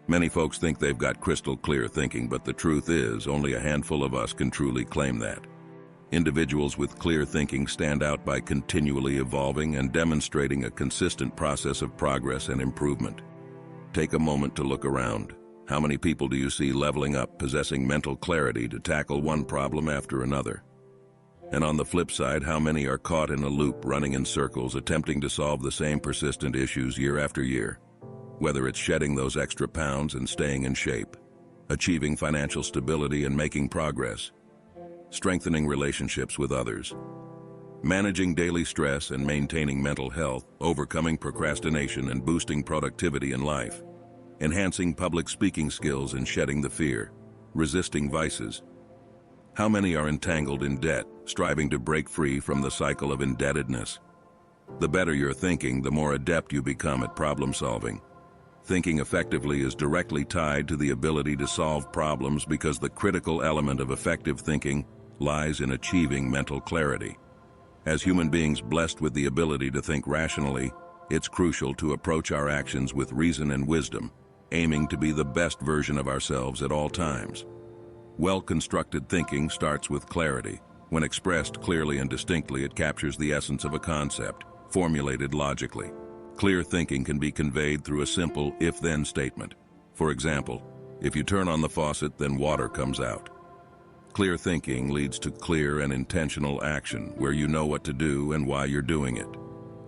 Many folks think they've got crystal clear thinking, but the truth is, only a handful of us can truly claim that. Individuals with clear thinking stand out by continually evolving and demonstrating a consistent process of progress and improvement. Take a moment to look around. How many people do you see leveling up, possessing mental clarity to tackle one problem after another? And on the flip side, how many are caught in a loop, running in circles, attempting to solve the same persistent issues year after year? Whether it's shedding those extra pounds and staying in shape, achieving financial stability and making progress, strengthening relationships with others, managing daily stress and maintaining mental health, overcoming procrastination and boosting productivity in life, enhancing public speaking skills and shedding the fear, resisting vices. How many are entangled in debt, striving to break free from the cycle of indebtedness? The better you're thinking, the more adept you become at problem solving. Thinking effectively is directly tied to the ability to solve problems, because the critical element of effective thinking lies in achieving mental clarity. As human beings blessed with the ability to think rationally, it's crucial to approach our actions with reason and wisdom, aiming to be the best version of ourselves at all times. Well-constructed thinking starts with clarity. When expressed clearly and distinctly, it captures the essence of a concept, formulated logically. Clear thinking can be conveyed through a simple if-then statement. For example, if you turn on the faucet, then water comes out. Clear thinking leads to clear and intentional action, where you know what to do and why you're doing it.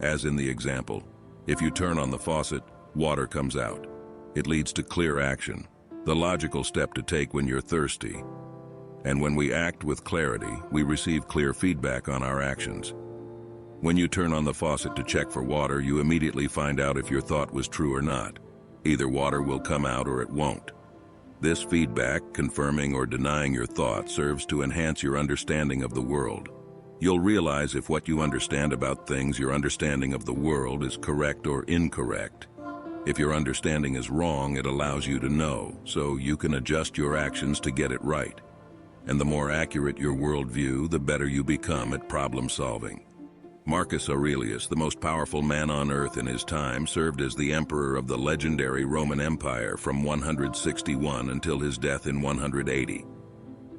As in the example, if you turn on the faucet, water comes out. It leads to clear action, the logical step to take when you're thirsty. And when we act with clarity, we receive clear feedback on our actions. When you turn on the faucet to check for water, you immediately find out if your thought was true or not. Either water will come out or it won't. This feedback, confirming or denying your thought, serves to enhance your understanding of the world. You'll realize if what you understand about things, your understanding of the world, is correct or incorrect. If your understanding is wrong, it allows you to know, so you can adjust your actions to get it right. And the more accurate your worldview, the better you become at problem solving. Marcus Aurelius, the most powerful man on earth in his time, served as the emperor of the legendary Roman Empire from 161 until his death in 180.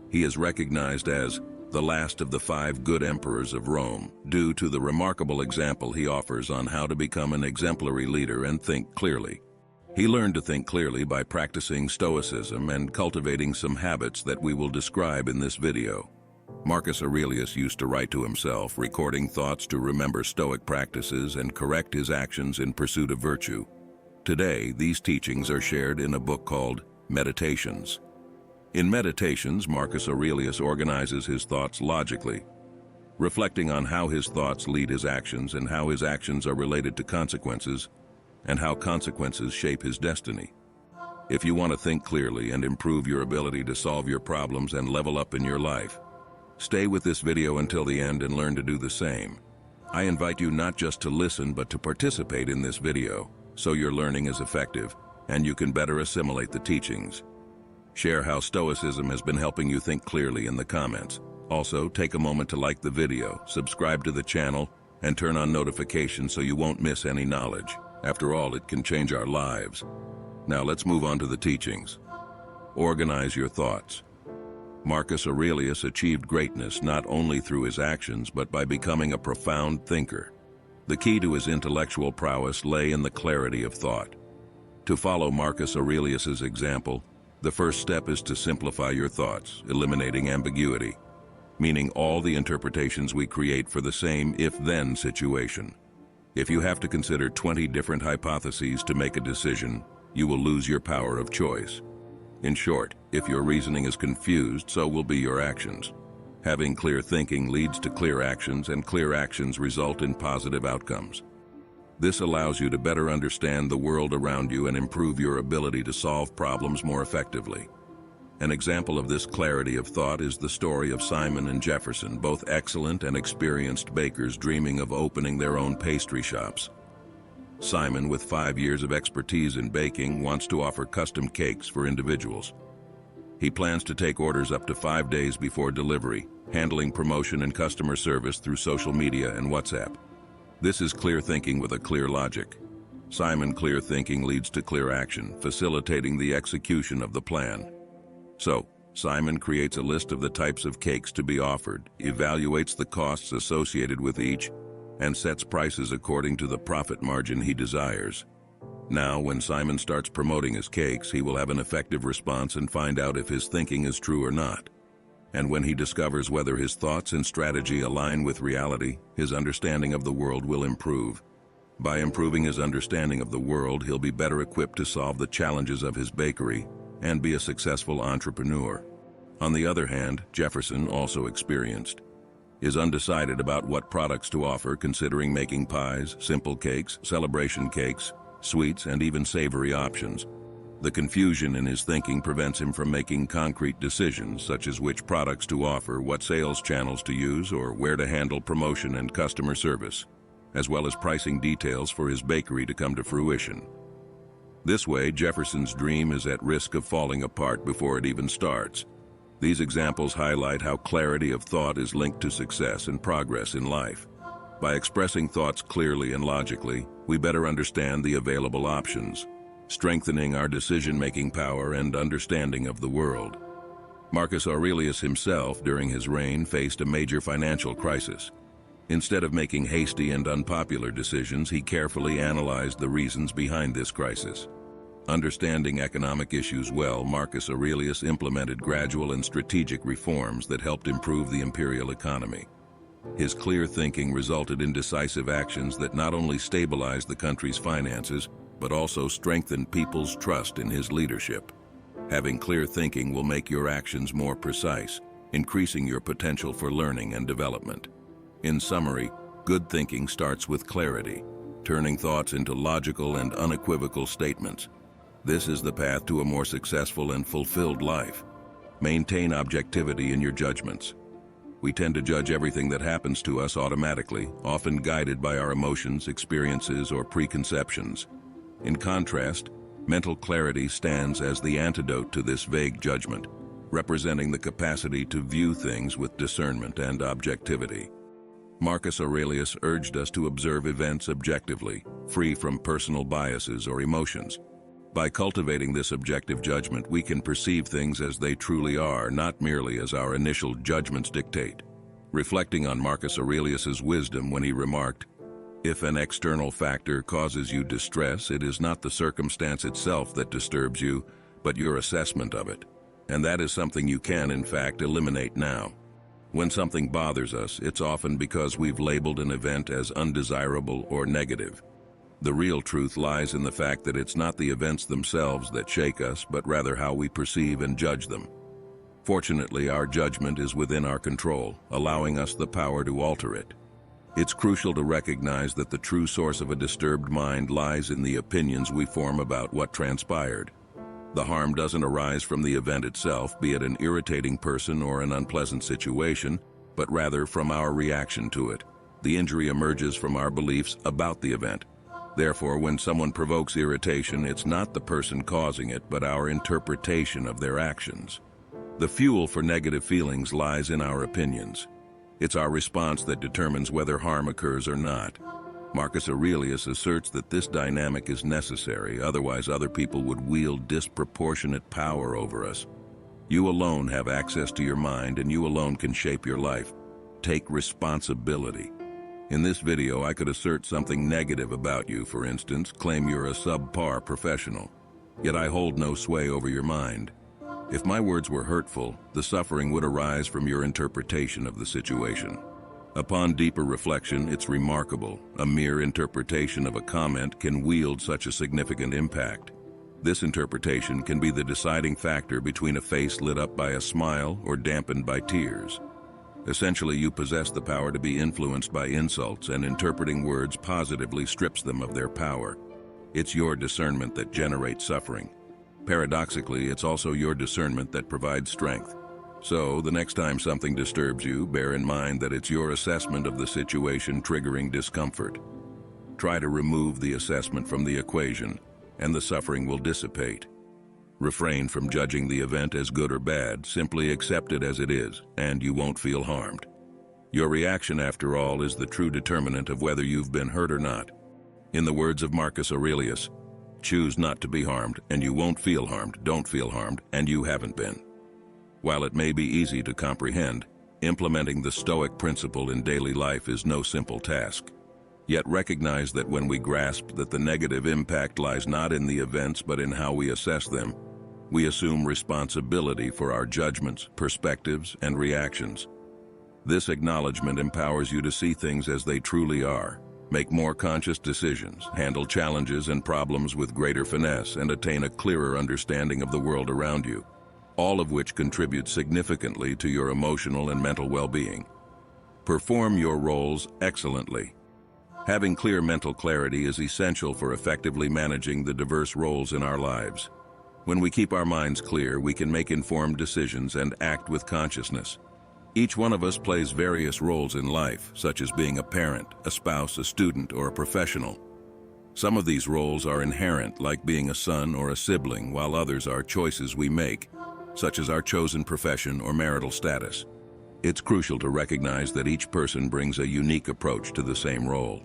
He is recognized as the last of the 5 good emperors of Rome, due to the remarkable example he offers on how to become an exemplary leader and think clearly. He learned to think clearly by practicing Stoicism and cultivating some habits that we will describe in this video. Marcus Aurelius used to write to himself, recording thoughts to remember Stoic practices and correct his actions in pursuit of virtue. Today, these teachings are shared in a book called Meditations. In Meditations, Marcus Aurelius organizes his thoughts logically, reflecting on how his thoughts lead his actions and how his actions are related to consequences, and how consequences shape his destiny. If you want to think clearly and improve your ability to solve your problems and level up in your life, stay with this video until the end and learn to do the same. I invite you not just to listen, but to participate in this video, so your learning is effective and you can better assimilate the teachings. Share how Stoicism has been helping you think clearly in the comments. Also, take a moment to like the video, subscribe to the channel, and turn on notifications so you won't miss any knowledge. After all, it can change our lives. Now let's move on to the teachings. Organize your thoughts. Marcus Aurelius achieved greatness not only through his actions, but by becoming a profound thinker. The key to his intellectual prowess lay in the clarity of thought. To follow Marcus Aurelius's example, the first step is to simplify your thoughts, eliminating ambiguity, meaning all the interpretations we create for the same if-then situation. If you have to consider 20 different hypotheses to make a decision, you will lose your power of choice. In short, if your reasoning is confused, so will be your actions. Having clear thinking leads to clear actions, and clear actions result in positive outcomes. This allows you to better understand the world around you and improve your ability to solve problems more effectively. An example of this clarity of thought is the story of Simon and Jefferson, both excellent and experienced bakers dreaming of opening their own pastry shops. Simon, with 5 years of expertise in baking, wants to offer custom cakes for individuals. He plans to take orders up to 5 days before delivery, handling promotion and customer service through social media and WhatsApp. This is clear thinking with a clear logic. Simon clear thinking leads to clear action, facilitating the execution of the plan. So, Simon creates a list of the types of cakes to be offered, evaluates the costs associated with each, and sets prices according to the profit margin he desires. Now, when Simon starts promoting his cakes, he will have an effective response and find out if his thinking is true or not. And when he discovers whether his thoughts and strategy align with reality, his understanding of the world will improve. By improving his understanding of the world, he'll be better equipped to solve the challenges of his bakery and be a successful entrepreneur. On the other hand, Jefferson, also experienced, is undecided about what products to offer, considering making pies, simple cakes, celebration cakes, sweets, and even savory options. The confusion in his thinking prevents him from making concrete decisions, such as which products to offer, what sales channels to use, or where to handle promotion and customer service, as well as pricing details for his bakery to come to fruition. This way, Jefferson's dream is at risk of falling apart before it even starts. These examples highlight how clarity of thought is linked to success and progress in life. By expressing thoughts clearly and logically, we better understand the available options, strengthening our decision-making power and understanding of the world. Marcus Aurelius himself, during his reign, faced a major financial crisis. Instead of making hasty and unpopular decisions, he carefully analyzed the reasons behind this crisis. Understanding economic issues well, Marcus Aurelius implemented gradual and strategic reforms that helped improve the imperial economy. His clear thinking resulted in decisive actions that not only stabilized the country's finances, but also strengthened people's trust in his leadership. Having clear thinking will make your actions more precise, increasing your potential for learning and development. In summary, good thinking starts with clarity, turning thoughts into logical and unequivocal statements. This is the path to a more successful and fulfilled life. Maintain objectivity in your judgments. We tend to judge everything that happens to us automatically, often guided by our emotions, experiences, or preconceptions. In contrast, mental clarity stands as the antidote to this vague judgment, representing the capacity to view things with discernment and objectivity. Marcus Aurelius urged us to observe events objectively, free from personal biases or emotions. By cultivating this objective judgment, we can perceive things as they truly are, not merely as our initial judgments dictate. Reflecting on Marcus Aurelius's wisdom when he remarked, "If an external factor causes you distress, it is not the circumstance itself that disturbs you, but your assessment of it. And that is something you can, in fact, eliminate now." When something bothers us, it's often because we've labeled an event as undesirable or negative. The real truth lies in the fact that it's not the events themselves that shake us, but rather how we perceive and judge them. Fortunately, our judgment is within our control, allowing us the power to alter it. It's crucial to recognize that the true source of a disturbed mind lies in the opinions we form about what transpired. The harm doesn't arise from the event itself, be it an irritating person or an unpleasant situation, but rather from our reaction to it. The injury emerges from our beliefs about the event. Therefore, when someone provokes irritation, it's not the person causing it, but our interpretation of their actions. The fuel for negative feelings lies in our opinions. It's our response that determines whether harm occurs or not. Marcus Aurelius asserts that this dynamic is necessary, otherwise other people would wield disproportionate power over us. You alone have access to your mind, and you alone can shape your life. Take responsibility. In this video, I could assert something negative about you, for instance, claim you're a subpar professional. Yet I hold no sway over your mind. If my words were hurtful, the suffering would arise from your interpretation of the situation. Upon deeper reflection, it's remarkable. A mere interpretation of a comment can wield such a significant impact. This interpretation can be the deciding factor between a face lit up by a smile or dampened by tears. Essentially, you possess the power to be influenced by insults, and interpreting words positively strips them of their power. It's your discernment that generates suffering. Paradoxically, it's also your discernment that provides strength. So, the next time something disturbs you, bear in mind that it's your assessment of the situation triggering discomfort. Try to remove the assessment from the equation, and the suffering will dissipate. Refrain from judging the event as good or bad, simply accept it as it is, and you won't feel harmed. Your reaction, after all, is the true determinant of whether you've been hurt or not. In the words of Marcus Aurelius, choose not to be harmed, and you won't feel harmed. Don't feel harmed, and you haven't been. While it may be easy to comprehend, implementing the Stoic principle in daily life is no simple task. Yet recognize that when we grasp that the negative impact lies not in the events but in how we assess them, we assume responsibility for our judgments, perspectives, and reactions. This acknowledgement empowers you to see things as they truly are, make more conscious decisions, handle challenges and problems with greater finesse, and attain a clearer understanding of the world around you, all of which contribute significantly to your emotional and mental well-being. Perform your roles excellently. Having clear mental clarity is essential for effectively managing the diverse roles in our lives. When we keep our minds clear, we can make informed decisions and act with consciousness. Each one of us plays various roles in life, such as being a parent, a spouse, a student, or a professional. Some of these roles are inherent, like being a son or a sibling, while others are choices we make, such as our chosen profession or marital status. It's crucial to recognize that each person brings a unique approach to the same role.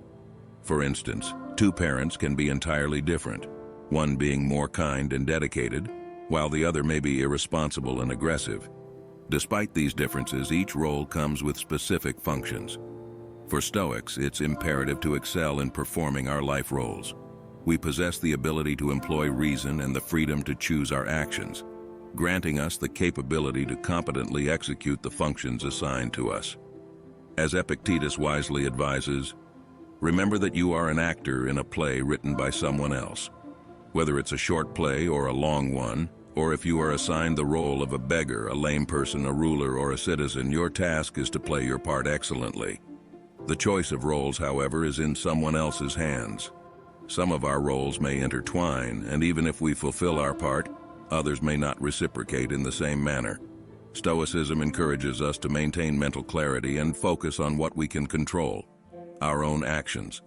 For instance, two parents can be entirely different, one being more kind and dedicated, while the other may be irresponsible and aggressive. Despite these differences, each role comes with specific functions. For Stoics, it's imperative to excel in performing our life roles. We possess the ability to employ reason and the freedom to choose our actions, granting us the capability to competently execute the functions assigned to us. As Epictetus wisely advises, remember that you are an actor in a play written by someone else. Whether it's a short play or a long one, or if you are assigned the role of a beggar, a lame person, a ruler, or a citizen, your task is to play your part excellently. The choice of roles, however, is in someone else's hands. Some of our roles may intertwine, and even if we fulfill our part, others may not reciprocate in the same manner. Stoicism encourages us to maintain mental clarity and focus on what we can control, our own actions.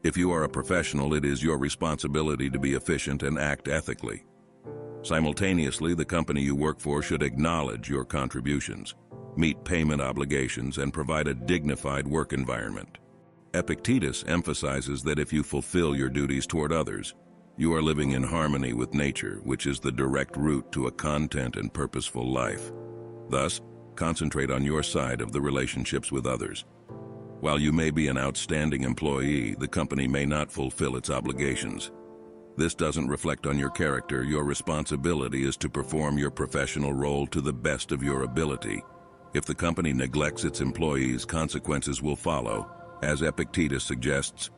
If you are a professional, it is your responsibility to be efficient and act ethically. Simultaneously, the company you work for should acknowledge your contributions, meet payment obligations, and provide a dignified work environment. Epictetus emphasizes that if you fulfill your duties toward others, you are living in harmony with nature, which is the direct route to a content and purposeful life. Thus, concentrate on your side of the relationships with others. While you may be an outstanding employee, the company may not fulfill its obligations. This doesn't reflect on your character. Your responsibility is to perform your professional role to the best of your ability. If the company neglects its employees, consequences will follow. As Epictetus suggests,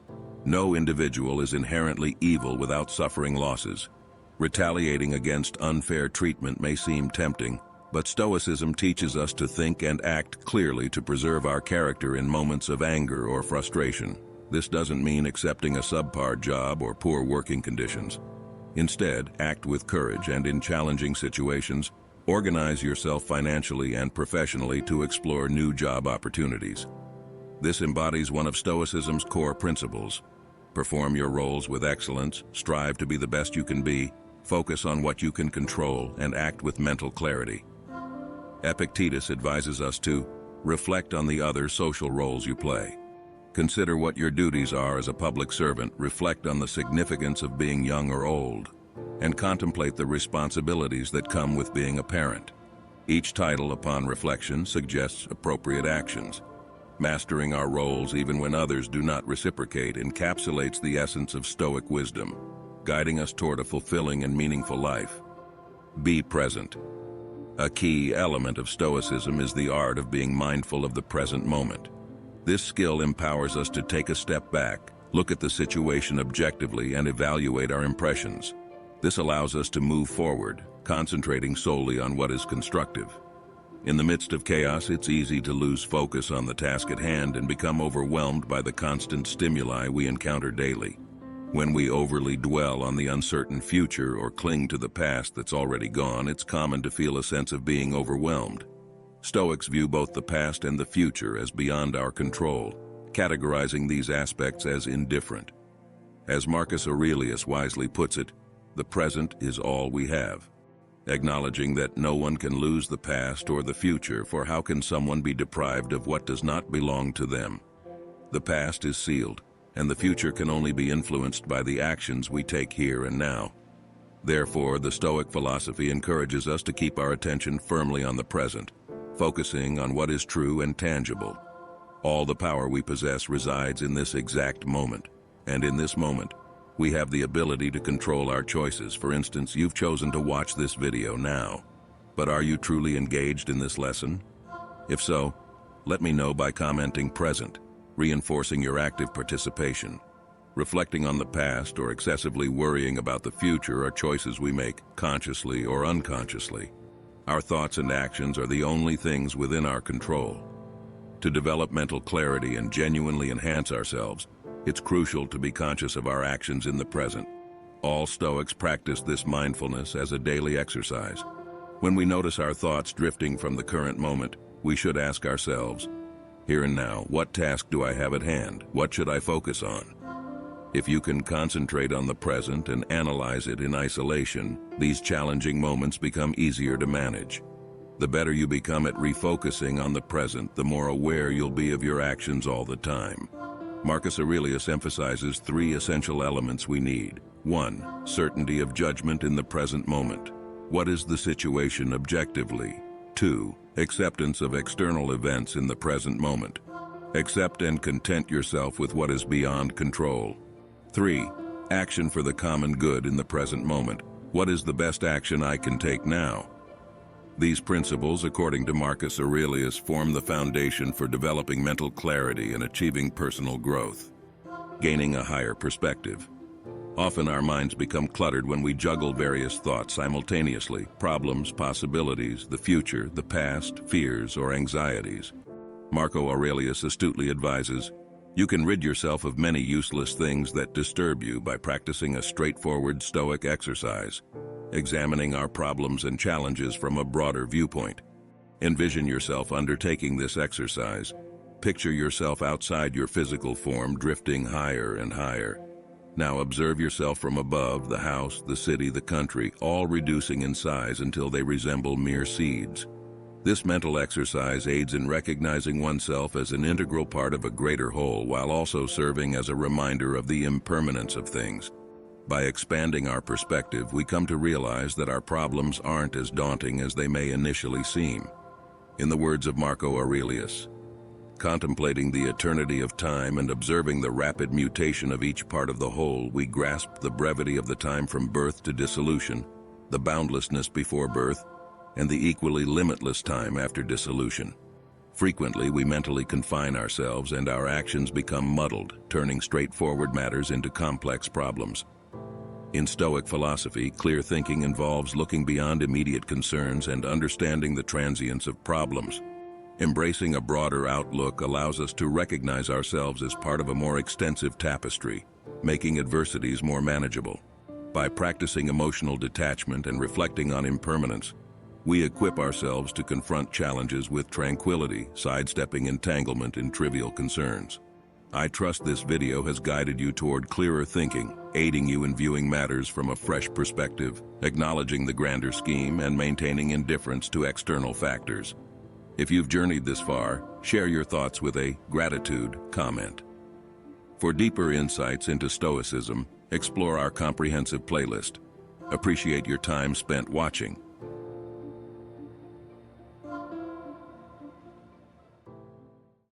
no individual is inherently evil without suffering losses. Retaliating against unfair treatment may seem tempting, but Stoicism teaches us to think and act clearly to preserve our character in moments of anger or frustration. This doesn't mean accepting a subpar job or poor working conditions. Instead, act with courage and in challenging situations, organize yourself financially and professionally to explore new job opportunities. This embodies one of Stoicism's core principles. Perform your roles with excellence, strive to be the best you can be, focus on what you can control, and act with mental clarity. Epictetus advises us to reflect on the other social roles you play. Consider what your duties are as a public servant, reflect on the significance of being young or old, and contemplate the responsibilities that come with being a parent. Each title, upon reflection, suggests appropriate actions. Mastering our roles even when others do not reciprocate encapsulates the essence of Stoic wisdom, guiding us toward a fulfilling and meaningful life. Be present. A key element of Stoicism is the art of being mindful of the present moment. This skill empowers us to take a step back, look at the situation objectively, and evaluate our impressions. This allows us to move forward, concentrating solely on what is constructive. In the midst of chaos, it's easy to lose focus on the task at hand and become overwhelmed by the constant stimuli we encounter daily. When we overly dwell on the uncertain future or cling to the past that's already gone, it's common to feel a sense of being overwhelmed. Stoics view both the past and the future as beyond our control, categorizing these aspects as indifferent. As Marcus Aurelius wisely puts it, the present is all we have. Acknowledging that no one can lose the past or the future, for how can someone be deprived of what does not belong to them? The past is sealed, and the future can only be influenced by the actions we take here and now. Therefore, the Stoic philosophy encourages us to keep our attention firmly on the present, focusing on what is true and tangible. All the power we possess resides in this exact moment, and in this moment, we have the ability to control our choices. For instance, you've chosen to watch this video now, but are you truly engaged in this lesson? If so, let me know by commenting present, reinforcing your active participation. Reflecting on the past or excessively worrying about the future are choices we make, consciously or unconsciously. Our thoughts and actions are the only things within our control. To develop mental clarity and genuinely enhance ourselves, it's crucial to be conscious of our actions in the present. All Stoics practice this mindfulness as a daily exercise. When we notice our thoughts drifting from the current moment, we should ask ourselves, here and now, what task do I have at hand? What should I focus on? If you can concentrate on the present and analyze it in isolation, these challenging moments become easier to manage. The better you become at refocusing on the present, the more aware you'll be of your actions all the time. Marcus Aurelius emphasizes 3 essential elements we need. 1. Certainty of judgment in the present moment. What is the situation objectively? 2. Acceptance of external events in the present moment. Accept and content yourself with what is beyond control. 3. Action for the common good in the present moment. What is the best action I can take now? These principles, according to Marcus Aurelius, form the foundation for developing mental clarity and achieving personal growth. Gaining a higher perspective. Often our minds become cluttered when we juggle various thoughts simultaneously: problems, possibilities, the future, the past, fears, or anxieties. Marco Aurelius astutely advises, you can rid yourself of many useless things that disturb you by practicing a straightforward Stoic exercise, examining our problems and challenges from a broader viewpoint. Envision yourself undertaking this exercise. Picture yourself outside your physical form, drifting higher and higher. Now observe yourself from above, the house, the city, the country, all reducing in size until they resemble mere seeds. This mental exercise aids in recognizing oneself as an integral part of a greater whole, while also serving as a reminder of the impermanence of things. By expanding our perspective, we come to realize that our problems aren't as daunting as they may initially seem. In the words of Marco Aurelius, contemplating the eternity of time and observing the rapid mutation of each part of the whole, we grasp the brevity of the time from birth to dissolution, the boundlessness before birth, and the equally limitless time after dissolution. Frequently, we mentally confine ourselves and our actions become muddled, turning straightforward matters into complex problems. In Stoic philosophy, clear thinking involves looking beyond immediate concerns and understanding the transience of problems. Embracing a broader outlook allows us to recognize ourselves as part of a more extensive tapestry, making adversities more manageable. By practicing emotional detachment and reflecting on impermanence, we equip ourselves to confront challenges with tranquility, sidestepping entanglement in trivial concerns. I trust this video has guided you toward clearer thinking, aiding you in viewing matters from a fresh perspective, acknowledging the grander scheme, and maintaining indifference to external factors. If you've journeyed this far, share your thoughts with a gratitude comment. For deeper insights into Stoicism, explore our comprehensive playlist. Appreciate your time spent watching.